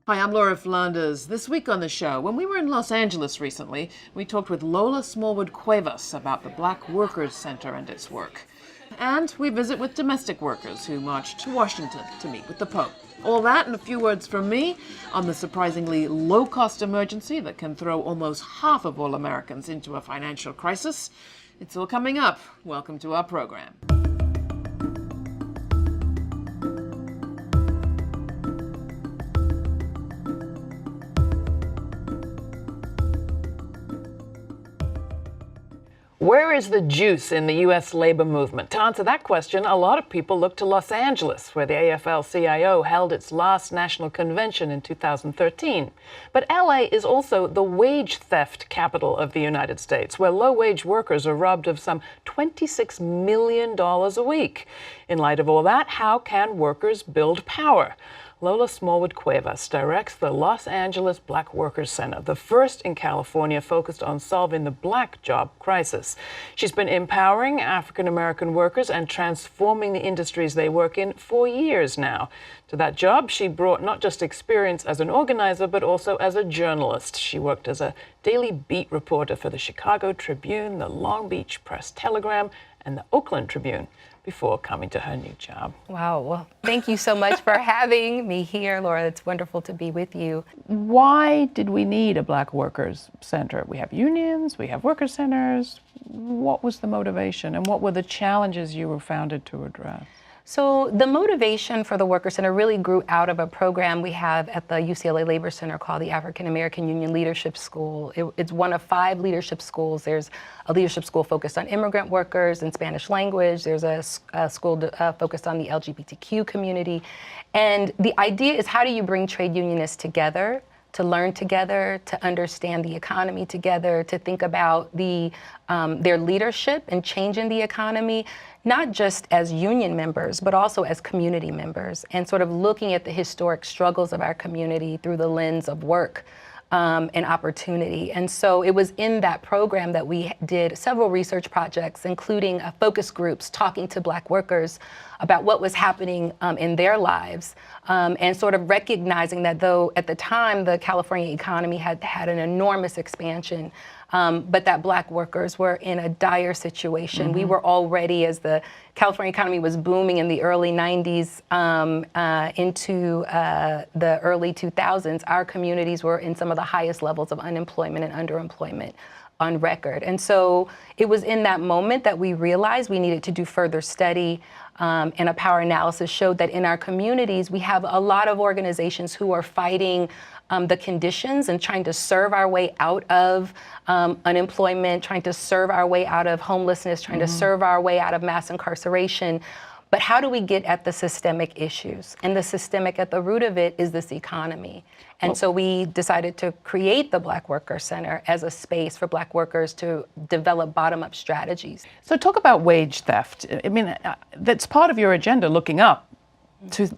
Hi, I'm Laura Flanders. This week on the show, when we were in Los Angeles recently, we talked with Lola Smallwood Cuevas about the Black Workers Center and its work. And we visit with domestic workers who marched to Washington to meet with the Pope. All that and a few words from me on the surprisingly low-cost emergency that can throw almost half of all Americans into a financial crisis. It's all coming up. Welcome to our program. Where is the juice in the U.S. labor movement? To answer that question, a lot of people look to Los Angeles, where the AFL-CIO held its last national convention in 2013. But L.A. is also the wage theft capital of the United States, where low-wage workers are robbed of some $26 million a week. In light of all that, how can workers build power? Lola Smallwood Cuevas directs the Los Angeles Black Workers Center, the first in California focused on solving the black job crisis. She's been empowering African-American workers and transforming the industries they work in for years now. To that job, she brought not just experience as an organizer, but also as a journalist. She worked as a daily beat reporter for the Chicago Tribune, the Long Beach Press-Telegram, and the Oakland Tribune, before coming to her new job. Wow, well, thank you so much for having me here, Laura. It's wonderful to be with you. Why did we need a Black Workers Center? We have unions, we have worker centers. What was the motivation and what were the challenges you were founded to address? So the motivation for the Worker Center really grew out of a program we have at the UCLA Labor Center called the African American Union Leadership School. It's one of 5 leadership schools. There's a leadership school focused on immigrant workers and Spanish language. There's a school focused on the LGBTQ community. And the idea is, how do you bring trade unionists together to learn together, to understand the economy together, to think about their leadership and change in the economy, not just as union members, but also as community members, and sort of looking at the historic struggles of our community through the lens of work and opportunity. And so it was in that program that we did several research projects, including focus groups talking to Black workers about what was happening in their lives, and sort of recognizing that though at the time the California economy had an enormous expansion, but that Black workers were in a dire situation. We were already, as the California economy was booming in the early 90s into the early 2000s, our communities were in some of the highest levels of unemployment and underemployment on record. And so it was in that moment that we realized we needed to do further study, and a power analysis showed that in our communities, we have a lot of organizations who are fighting the conditions and trying to serve our way out of unemployment, trying to serve our way out of homelessness, trying to serve our way out of mass incarceration. But how do we get at the systemic issues? And the systemic at the root of it is this economy. And so we decided to create the Black Worker Center as a space for Black workers to develop bottom-up strategies. So talk about wage theft. I mean, that's part of your agenda, looking up to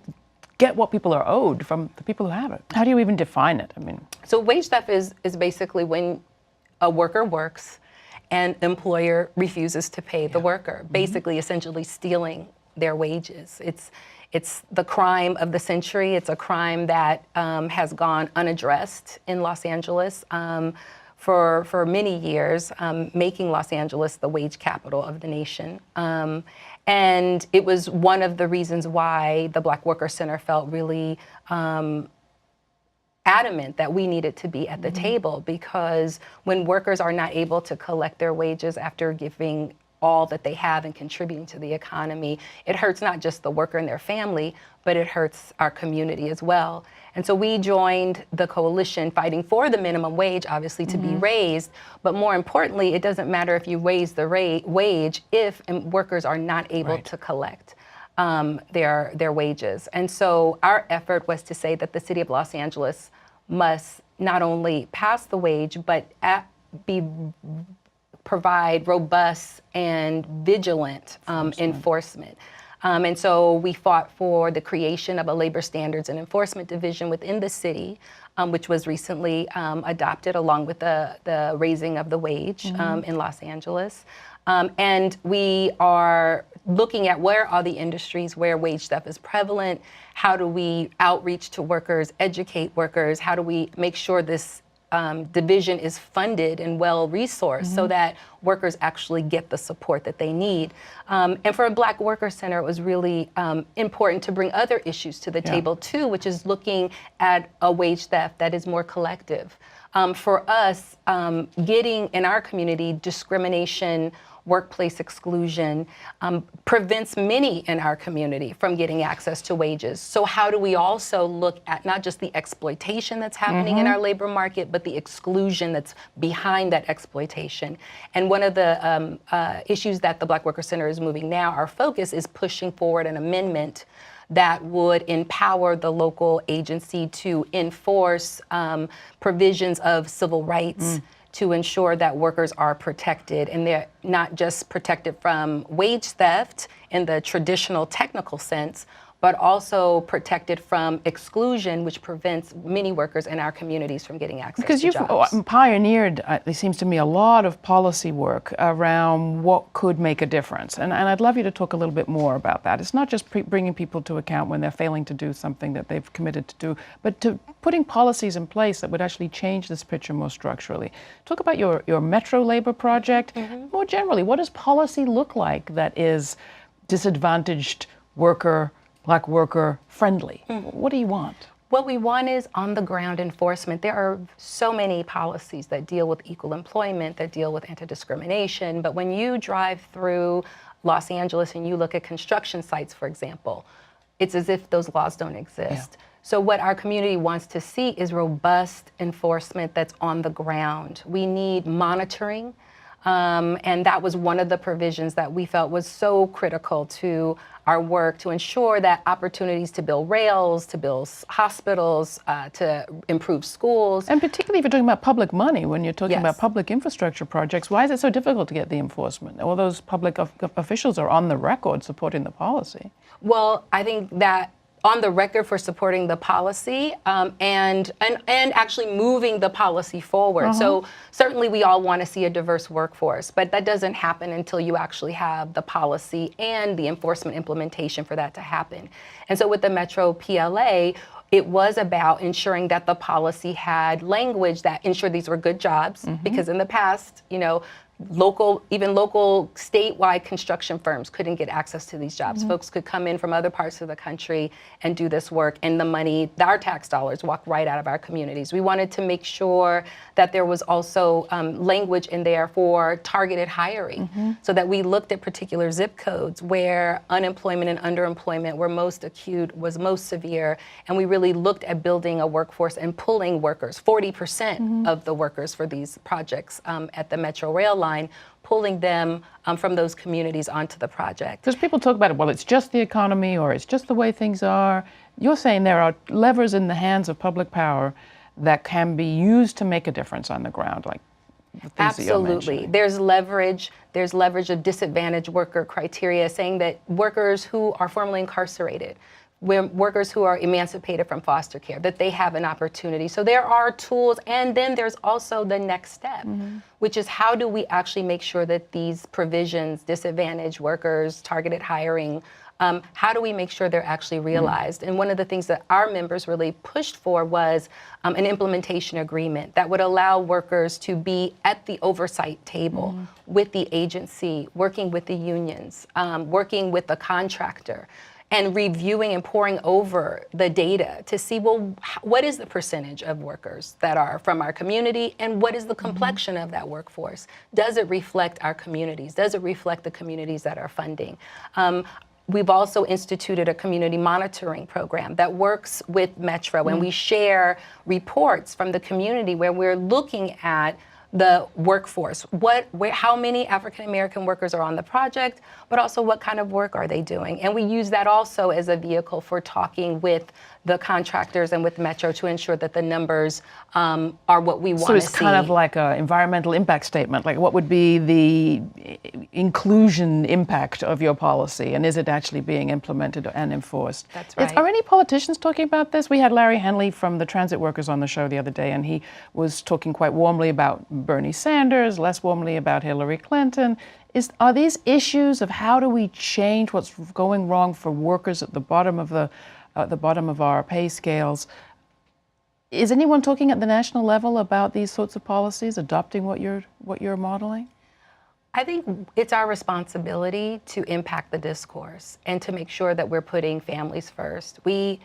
get what people are owed from the people who have it. How do you even define it? I mean, so wage theft is basically when a worker works and the employer refuses to pay the worker, basically essentially stealing their wages. It's the crime of the century. It's a crime that has gone unaddressed in Los Angeles for many years, making Los Angeles the wage capital of the nation. And it was one of the reasons why the Black Worker Center felt really adamant that we needed to be at the table, because when workers are not able to collect their wages after giving all that they have and contributing to the economy, it hurts not just the worker and their family, but it hurts our community as well. And so we joined the coalition fighting for the minimum wage, obviously, to be raised. But more importantly, it doesn't matter if you raise the wage if workers are not able to collect their wages. And so our effort was to say that the city of Los Angeles must not only pass the wage, but provide robust and vigilant enforcement. And so we fought for the creation of a labor standards and enforcement division within the city, which was recently adopted along with the raising of the wage in Los Angeles. And we are looking at where are the industries where wage theft is prevalent, how do we outreach to workers, educate workers, how do we make sure this division is funded and well-resourced so that workers actually get the support that they need. And for a Black Worker Center, it was really important to bring other issues to the table too, which is looking at a wage theft that is more collective. For us, getting in our community discrimination, workplace exclusion prevents many in our community from getting access to wages. So how do we also look at not just the exploitation that's happening in our labor market, but the exclusion that's behind that exploitation? And one of the issues that the Black Worker Center is moving now, our focus is pushing forward an amendment that would empower the local agency to enforce provisions of civil rights to ensure that workers are protected, and they're not just protected from wage theft in the traditional technical sense, but also protected from exclusion, which prevents many workers in our communities from getting access to jobs. Because you've pioneered, it seems to me, a lot of policy work around what could make a difference. And I'd love you to talk a little bit more about that. It's not just bringing people to account when they're failing to do something that they've committed to do, but to putting policies in place that would actually change this picture more structurally. Talk about your Metro Labor Project. More generally, what does policy look like that is disadvantaged worker, Black worker friendly? What do you want? What we want is on-the-ground enforcement. There are so many policies that deal with equal employment, that deal with anti-discrimination, but when you drive through Los Angeles and you look at construction sites, for example, it's as if those laws don't exist. So what our community wants to see is robust enforcement that's on the ground. We need monitoring, and that was one of the provisions that we felt was so critical to our work, to ensure that opportunities to build rails, to build hospitals, to improve schools. And particularly if you're talking about public money, when you're talking about public infrastructure projects, why is it so difficult to get the enforcement? All those public officials are on the record supporting the policy. Well, I think that on the record for supporting the policy and actually moving the policy forward. So certainly we all want to see a diverse workforce, but that doesn't happen until you actually have the policy and the enforcement implementation for that to happen. And so with the Metro PLA, it was about ensuring that the policy had language that ensured these were good jobs, because in the past, you know, local statewide construction firms couldn't get access to these jobs. Folks could come in from other parts of the country and do this work, and the money, our tax dollars, walk right out of our communities. We wanted to make sure that there was also language in there for targeted hiring, so that we looked at particular zip codes where unemployment and underemployment were most acute, was most severe, and we really looked at building a workforce and pulling workers, 40% of the workers for these projects at the Metro Rail line, pulling them from those communities onto the project. Because people talk about it, well, it's just the economy or it's just the way things are. You're saying there are levers in the hands of public power that can be used to make a difference on the ground, like the things that you're mentioning. There's leverage of disadvantaged worker criteria, saying that workers who are formerly incarcerated, workers who are emancipated from foster care, that they have an opportunity. So there are tools, and then there's also the next step, which is how do we actually make sure that these provisions, disadvantaged workers, targeted hiring, how do we make sure they're actually realized? And one of the things that our members really pushed for was an implementation agreement that would allow workers to be at the oversight table with the agency, working with the unions, working with the contractor, and reviewing and poring over the data to see, well, what is the percentage of workers that are from our community, and what is the complexion of that workforce? Does it reflect our communities? Does it reflect the communities that are funding? We've also instituted a community monitoring program that works with Metro, and we share reports from the community where we're looking at the workforce, how many African American workers are on the project, but also what kind of work are they doing? And we use that also as a vehicle for talking with the contractors and with Metro to ensure that the numbers are what we want to see. So it's kind of like an environmental impact statement, like what would be the inclusion impact of your policy, and is it actually being implemented and enforced? That's right. Are any politicians talking about this? We had Larry Henley from the Transit Workers on the show the other day, and he was talking quite warmly about Bernie Sanders, less warmly about Hillary Clinton. Are these issues of how do we change what's going wrong for workers at the bottom of our pay scales? Is anyone talking at the national level about these sorts of policies, adopting what you're modeling? I think it's our responsibility to impact the discourse and to make sure that we're putting families first. We're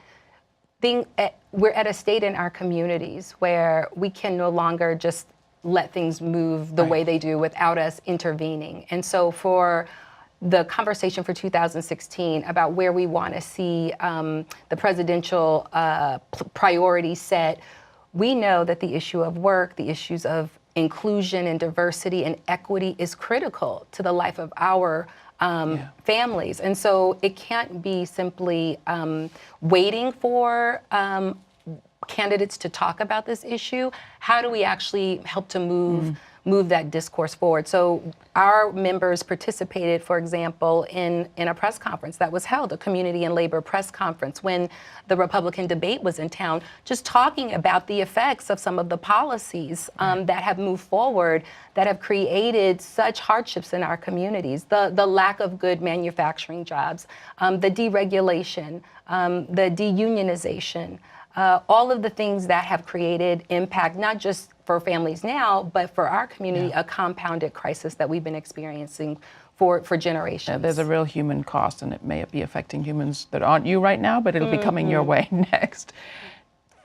at a state in our communities where we can no longer just let things move the way they do without us intervening. And so for the conversation for 2016 about where we want to see the presidential priorities set, we know that the issue of work, the issues of inclusion and diversity and equity is critical to the life of our families. And so it can't be simply waiting for candidates to talk about this issue. How do we actually help to move that discourse forward? So our members participated, for example, in a press conference that was held, a community and labor press conference, when the Republican debate was in town, just talking about the effects of some of the policies that have moved forward, that have created such hardships in our communities, the lack of good manufacturing jobs, the deregulation, the deunionization, all of the things that have created impact, not just for families now, but for our community, a compounded crisis that we've been experiencing for generations. There's a real human cost, and it may be affecting humans that aren't you right now, but it'll be coming your way next.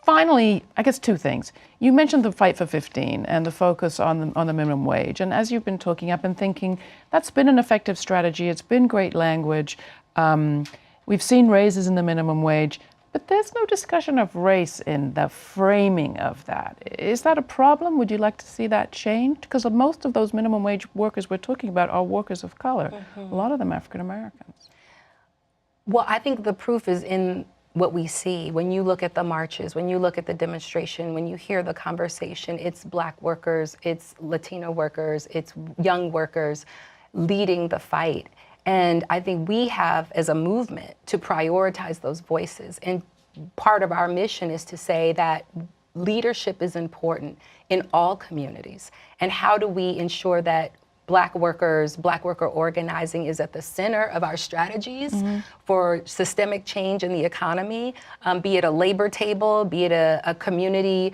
Finally, I guess two things. You mentioned the Fight for 15 and the focus on the minimum wage. And as you've been talking, I've been thinking that's been an effective strategy. It's been great language. We've seen raises in the minimum wage. But there's no discussion of race in the framing of that. Is that a problem? Would you like to see that changed? Because most of those minimum wage workers we're talking about are workers of color, a lot of them African Americans. Well, I think the proof is in what we see. When you look at the marches, when you look at the demonstration, when you hear the conversation, it's Black workers, it's Latino workers, it's young workers leading the fight. And I think we have, as a movement, to prioritize those voices. And part of our mission is to say that leadership is important in all communities. And how do we ensure that Black workers, Black worker organizing is at the center of our strategies for systemic change in the economy, be it a labor table, be it a community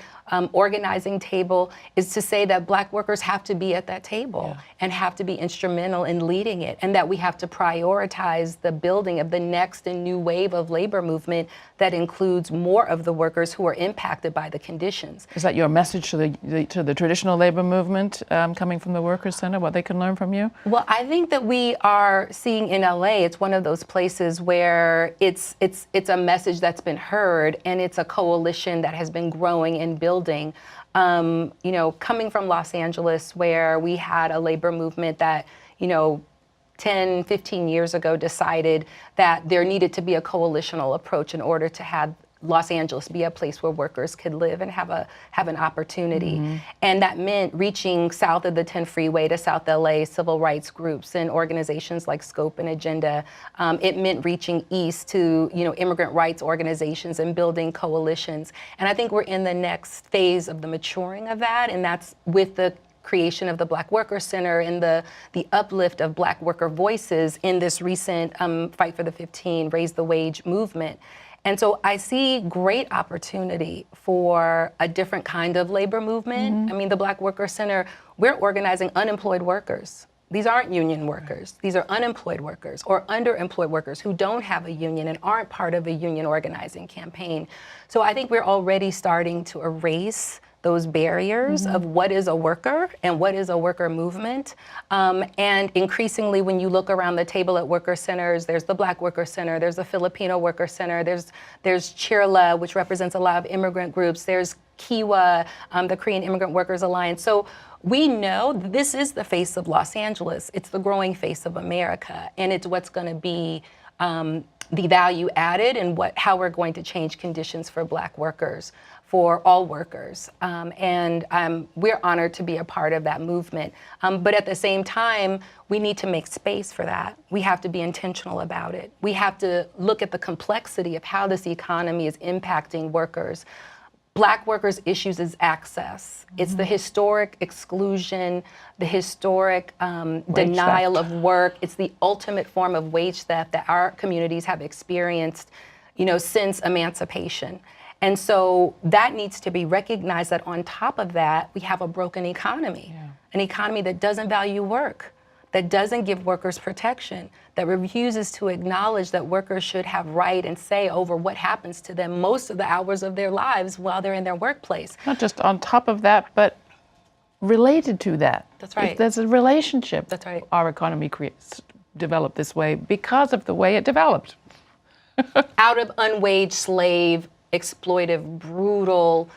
organizing table, is to say that Black workers have to be at that table and have to be instrumental in leading it, and that we have to prioritize the building of the next and new wave of labor movement that includes more of the workers who are impacted by the conditions. Is that your message to the traditional labor movement coming from the Workers' Center, what they can learn from you? Well, I think that we are seeing in LA, it's one of those places where it's a message that's been heard, and it's a coalition that has been growing and building. You know, coming from Los Angeles, where we had a labor movement that, 10, 15 years ago decided that there needed to be a coalitional approach in order to have Los Angeles be a place where workers could live and have an opportunity. And that meant reaching south of the 10 freeway to South LA, civil rights groups and organizations like Scope and Agenda. It meant reaching east to, immigrant rights organizations and building coalitions. And I think we're in the next phase of the maturing of that, and that's with the creation of the Black Worker Center and the uplift of Black worker voices in this recent Fight for the 15, Raise the Wage movement. And so I see great opportunity for a different kind of labor movement. I mean, the Black Worker Center, we're organizing unemployed workers. These aren't union workers. These are unemployed workers or underemployed workers who don't have a union and aren't part of a union organizing campaign. So I think we're already starting to erase those barriers of what is a worker and what is a worker movement. And increasingly, when you look around the table at worker centers, there's the Black Worker Center, there's the Filipino Worker Center, there's Chirla, which represents a lot of immigrant groups, there's Kiwa, the Korean Immigrant Workers Alliance. So we know this is the face of Los Angeles. It's the growing face of America, and it's what's going to be the value added and how we're going to change conditions for Black workers, for all workers. And we're honored to be a part of that movement. But at the same time, we need to make space for that. We have to be intentional about it. We have to look at the complexity of how this economy is impacting workers. Black workers' issues is access. It's the historic exclusion, the historic denial of work. It's the ultimate form of wage theft that our communities have experienced, since emancipation. And so that needs to be recognized, that on top of that, we have a broken economy, an economy that doesn't value work, that doesn't give workers protection, that refuses to acknowledge that workers should have right and say over what happens to them most of the hours of their lives while they're in their workplace. Not just on top of that, but related to that. That's right. There's a relationship. That's right. Our economy developed this way because of the way it developed. Out of unwaged slave, exploitive, brutal,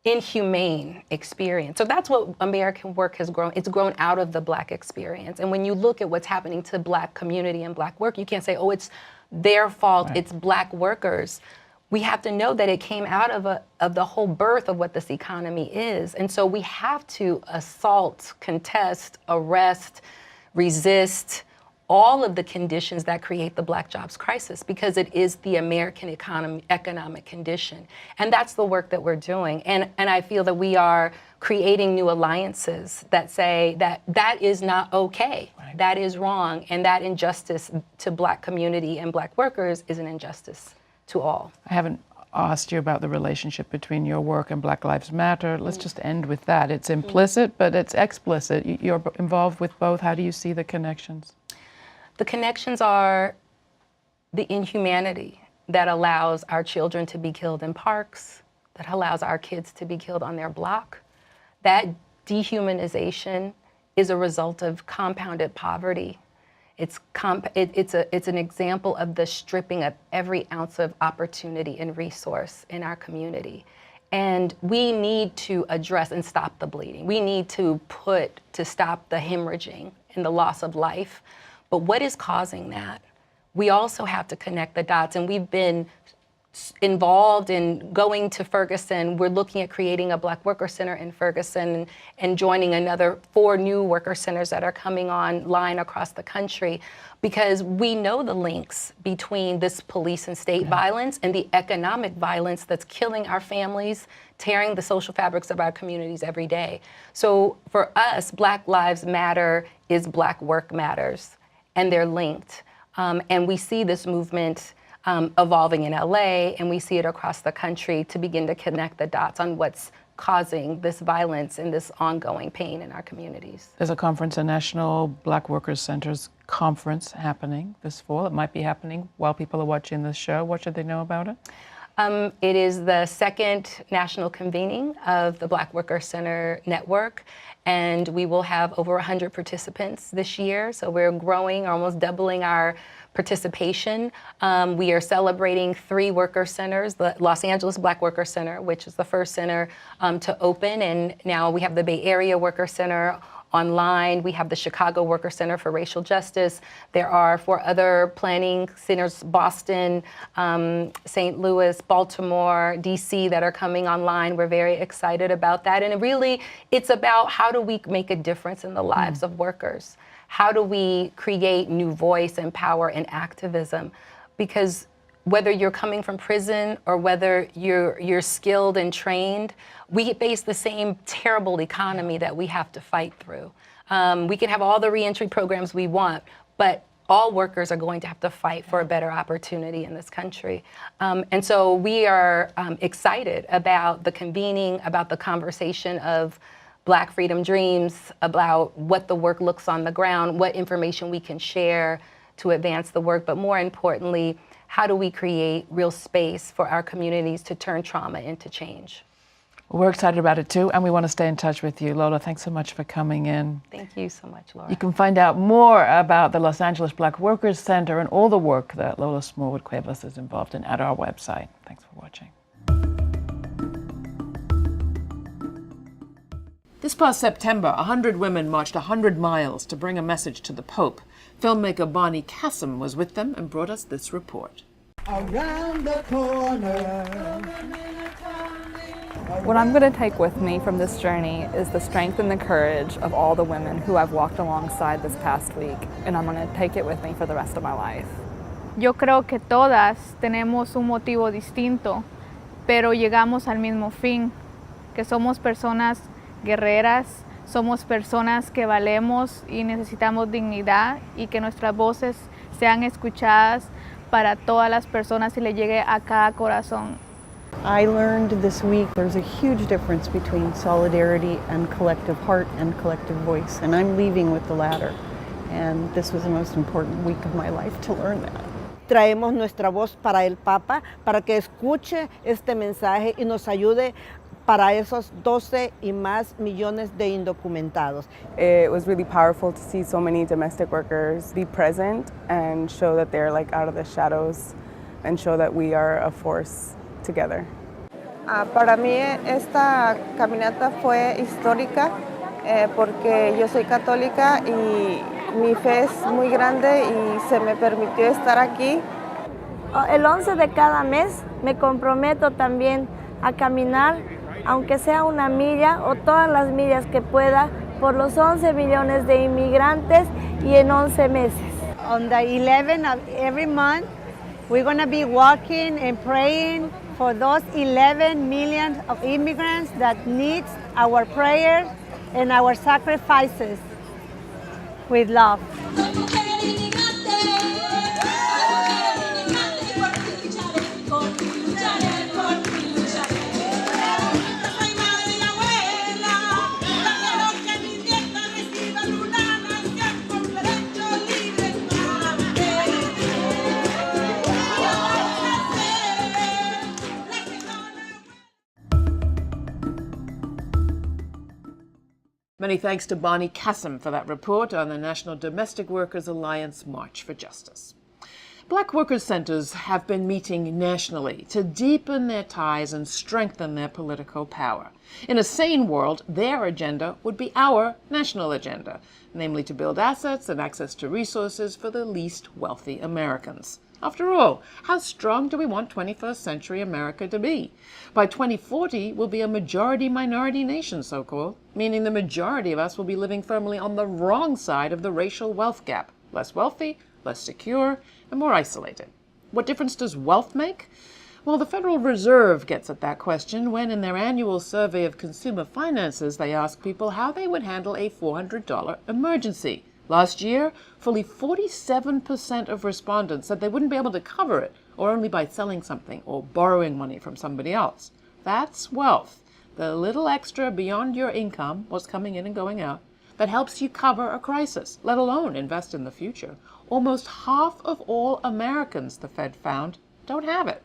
inhumane experience. So that's what American work has grown. It's grown out of the Black experience. And when you look at what's happening to Black community and Black work, you can't say, oh, it's their fault, It's Black workers. We have to know that it came out of the whole birth of what this economy is. And so we have to assault, contest, arrest, resist, all of the conditions that create the Black jobs crisis, because it is the American economic condition. And that's the work that we're doing. And I feel that we are creating new alliances that say that is not okay, that is wrong, and that injustice to Black community and Black workers is an injustice to all. I haven't asked you about the relationship between your work and Black Lives Matter. Let's just end with that. It's implicit, but it's explicit. You're involved with both. How do you see the connections? The connections are the inhumanity that allows our children to be killed in parks, that allows our kids to be killed on their block. That dehumanization is a result of compounded poverty. It's an example of the stripping of every ounce of opportunity and resource in our community. And we need to address and stop the bleeding. We need to stop the hemorrhaging and the loss of life. But what is causing that? We also have to connect the dots, and we've been involved in going to Ferguson. We're looking at creating a Black Worker Center in Ferguson and joining another 4 new worker centers that are coming online across the country, because we know the links between this police and state violence and the economic violence that's killing our families, tearing the social fabrics of our communities every day. So for us, Black Lives Matter is Black Work Matters, and they're linked. And we see this movement evolving in LA, and we see it across the country to begin to connect the dots on what's causing this violence and this ongoing pain in our communities. There's a conference, a National Black Workers Centers conference happening this fall. It might be happening while people are watching this show. What should they know about it? It is the second national convening of the Black Worker Center Network, and we will have over 100 participants this year. So we're growing, almost doubling our participation. We are celebrating 3 worker centers, the Los Angeles Black Worker Center, which is the first center to open, and now we have the Bay Area Worker Center online. We have the Chicago Worker Center for Racial Justice. There are 4 other planning centers, Boston, St. Louis, Baltimore, DC, that are coming online. We're very excited about that. And it's about how do we make a difference in the lives of workers? How do we create new voice and power and activism? Because whether you're coming from prison or whether you're skilled and trained, we face the same terrible economy that we have to fight through. We can have all the reentry programs we want, but all workers are going to have to fight for a better opportunity in this country. And so we are excited about the convening, about the conversation of Black Freedom Dreams, about what the work looks on the ground, what information we can share to advance the work, but more importantly, how do we create real space for our communities to turn trauma into change? We're excited about it too, and we want to stay in touch with you. Lola, thanks so much for coming in. Thank you so much, Laura. You can find out more about the Los Angeles Black Workers Center and all the work that Lola Smallwood Cuevas is involved in at our website. Thanks for watching. This past September, 100 women marched 100 miles to bring a message to the Pope. Filmmaker Bonnie Kassem was with them and brought us this report. Around the corner. What I'm going to take with me from this journey is the strength and the courage of all the women who I've walked alongside this past week, and I'm going to take it with me for the rest of my life. Yo creo que todas tenemos un motivo distinto pero llegamos al mismo fin, que somos personas guerreras, somos personas que valemos y necesitamos dignidad y que nuestras voces sean escuchadas para todas las personas y le llegue a cada corazón. I learned this week there's a huge difference between solidarity and collective heart and collective voice, and I'm leaving with the latter. And this was the most important week of my life to learn that. Traemos nuestra voz para el Papa, para que escuche este mensaje y nos ayude para esos 12 y más millones de indocumentados. It was really powerful to see so many domestic workers be present and show that they're like out of the shadows and show that we are a force together. Para mí esta caminata fue histórica porque yo soy católica y mi fe es muy grande y se me permitió estar aquí. El 11 de cada mes me comprometo también a caminar, aunque sea una milla o todas las millas que pueda, por los 11 millones de inmigrantes y en 11 meses. On the 11th of every month, we're going to be walking and praying for those 11 million of immigrants that needs our prayers and our sacrifices with love. Many thanks to Bonnie Kassem for that report on the National Domestic Workers Alliance March for Justice. Black workers' centers have been meeting nationally to deepen their ties and strengthen their political power. In a sane world, their agenda would be our national agenda, namely to build assets and access to resources for the least wealthy Americans. After all, how strong do we want 21st century America to be? By 2040, we'll be a majority-minority nation, so-called, meaning the majority of us will be living firmly on the wrong side of the racial wealth gap, less wealthy, less secure, and more isolated. What difference does wealth make? Well, the Federal Reserve gets at that question when, in their annual survey of consumer finances, they ask people how they would handle a $400 emergency. Last year, fully 47% of respondents said they wouldn't be able to cover it, or only by selling something or borrowing money from somebody else. That's wealth, the little extra beyond your income, what's coming in and going out, that helps you cover a crisis, let alone invest in the future. Almost half of all Americans, the Fed found, don't have it.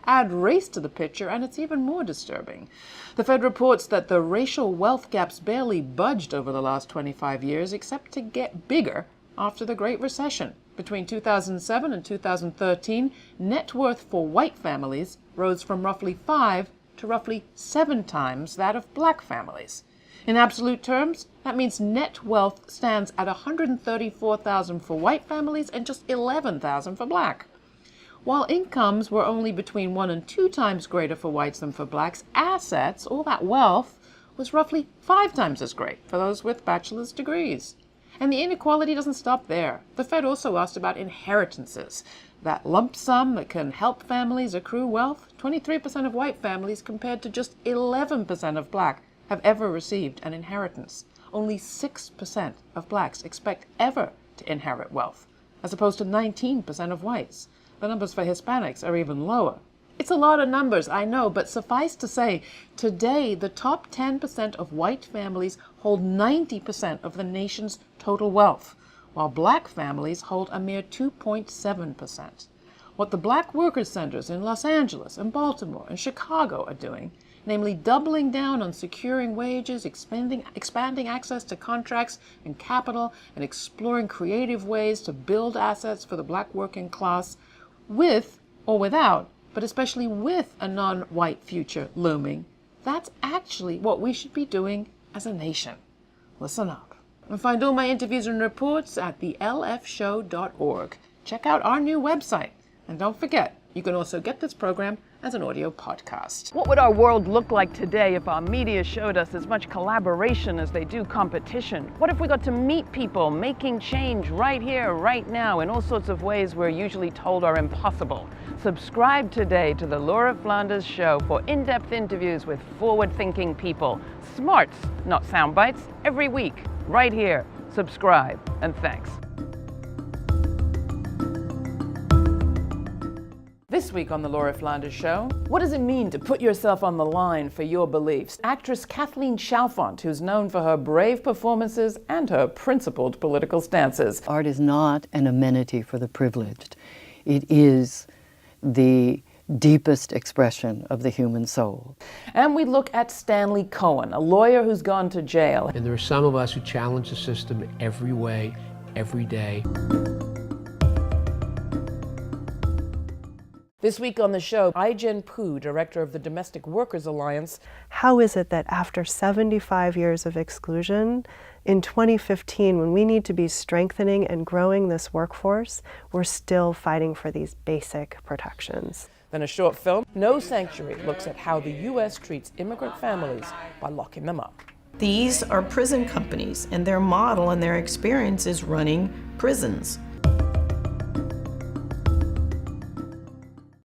Add race to the picture, and it's even more disturbing. The Fed reports that the racial wealth gaps barely budged over the last 25 years, except to get bigger after the Great Recession. Between 2007 and 2013, net worth for white families rose from roughly 5 to roughly 7 times that of black families. In absolute terms, that means net wealth stands at $134,000 for white families and just $11,000 for black. While incomes were only between 1 and 2 times greater for whites than for blacks, assets, all that wealth, was roughly 5 times as great for those with bachelor's degrees. And the inequality doesn't stop there. The Fed also asked about inheritances, that lump sum that can help families accrue wealth. 23% of white families compared to just 11% of black have ever received an inheritance. Only 6% of blacks expect ever to inherit wealth, as opposed to 19% of whites. The numbers for Hispanics are even lower. It's a lot of numbers, I know, but suffice to say, today the top 10% of white families hold 90% of the nation's total wealth, while black families hold a mere 2.7%. What the black workers' centers in Los Angeles and Baltimore and Chicago are doing, namely doubling down on securing wages, expanding access to contracts and capital, and exploring creative ways to build assets for the black working class, with or without, but especially with a non-white future looming, that's actually what we should be doing as a nation. Listen up. And find all my interviews and reports at thelfshow.org. Check out our new website. And don't forget, You can also get this program as an audio podcast. What would our world look like today if our media showed us as much collaboration as they do competition? What if we got to meet people making change right here, right now, in all sorts of ways we're usually told are impossible? Subscribe today to the Laura Flanders Show for in-depth interviews with forward-thinking people. Smarts, not sound bites, every week, right here. Subscribe, and thanks. This week on the Laura Flanders Show, what does it mean to put yourself on the line for your beliefs? Actress Kathleen Chalfant, who's known for her brave performances and her principled political stances. Art is not an amenity for the privileged. It is the deepest expression of the human soul. And we look at Stanley Cohen, a lawyer who's gone to jail. And there are some of us who challenge the system every way, every day. This week on the show, Ai-jen Poo, director of the Domestic Workers Alliance. How is it that after 75 years of exclusion, in 2015, when we need to be strengthening and growing this workforce, we're still fighting for these basic protections? Then a short film, No Sanctuary, looks at how the U.S. treats immigrant families by locking them up. These are prison companies, and their model and their experience is running prisons.